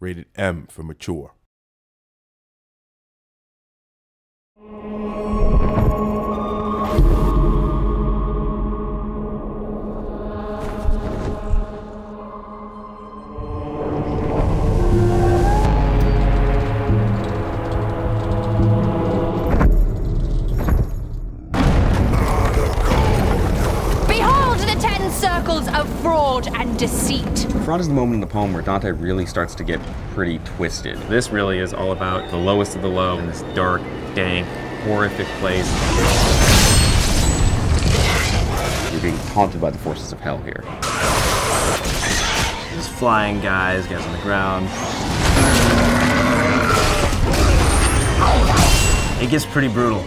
Rated M for mature. Circles of fraud and deceit. Fraud is the moment in the poem where Dante really starts to get pretty twisted. This really is all about the lowest of the low in this dark, dank, horrific place. You're being taunted by the forces of hell here. There's flying guys on the ground. It gets pretty brutal.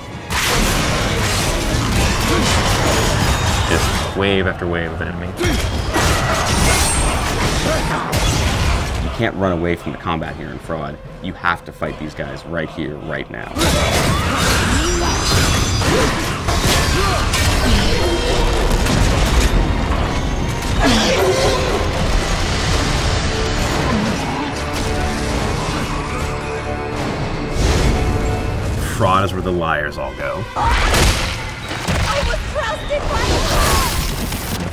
Just wave after wave of enemy. You can't run away from the combat here in Fraud. You have to fight these guys right here, right now. Fraud is where the liars all go.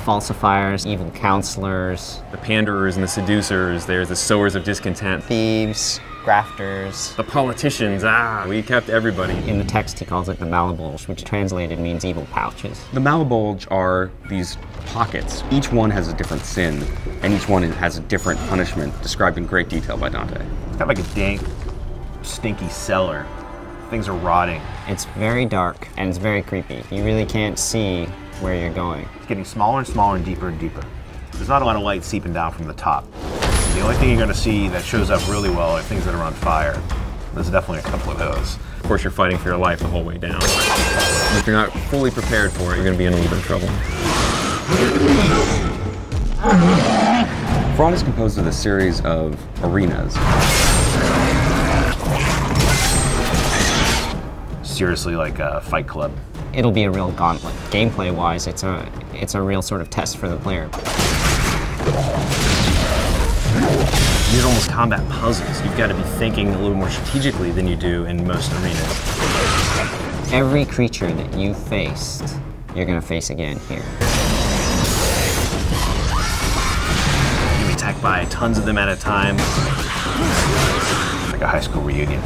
Falsifiers, evil counselors, The panderers and the seducers, there's the sowers of discontent. thieves, grafters. The politicians, we kept everybody. In the text, he calls it the malabulge, which translated means evil pouches. The malabulge are these pockets. Each one has a different sin, and each one has a different punishment, described in great detail by Dante. It's kind of like a dank, stinky cellar. Things are rotting. It's very dark, and it's very creepy. You really can't see where you're going. It's getting smaller and smaller and deeper and deeper. There's not a lot of light seeping down from the top. The only thing you're going to see that shows up really well are things that are on fire. There's definitely a couple of those. Of course, you're fighting for your life the whole way down. If you're not fully prepared for it, you're going to be in a little bit of trouble. Fraud is composed of a series of arenas. Seriously, like a Fight Club. It'll be a real gauntlet. Gameplay-wise, it's a real sort of test for the player. These are almost combat puzzles. You've got to be thinking a little more strategically than you do in most arenas. Every creature that you faced, you're going to face again here. You can be attacked by tons of them at a time. It's like a high school reunion.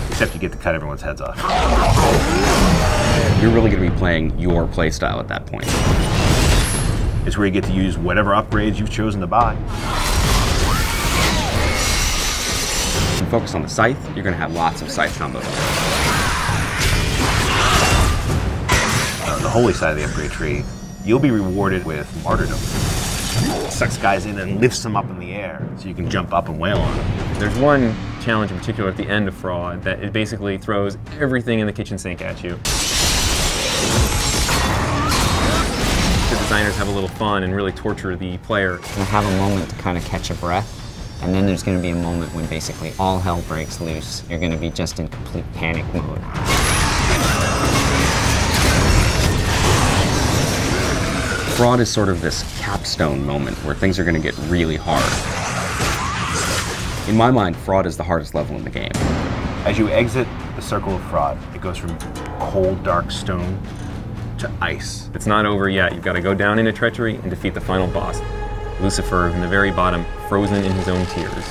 Except you get to cut everyone's heads off. You're really going to be playing your playstyle at that point. It's where you get to use whatever upgrades you've chosen to buy. If you focus on the scythe, you're going to have lots of scythe combos. On the holy side of the upgrade tree, you'll be rewarded with martyrdom. Sucks guys in and lifts them up in the air so you can jump up and wail on them. There's one challenge in particular at the end of Fraud that it basically throws everything in the kitchen sink at you. The designers have a little fun and really torture the player. You'll have a moment to kind of catch a breath, and then there's going to be a moment when basically all hell breaks loose. You're going to be just in complete panic mode. Fraud is sort of this capstone moment where things are going to get really hard. In my mind, Fraud is the hardest level in the game. As you exit the circle of Fraud, it goes from cold, dark stone to ice. It's not over yet. You've got to go down into treachery and defeat the final boss, Lucifer, in the very bottom, frozen in his own tears.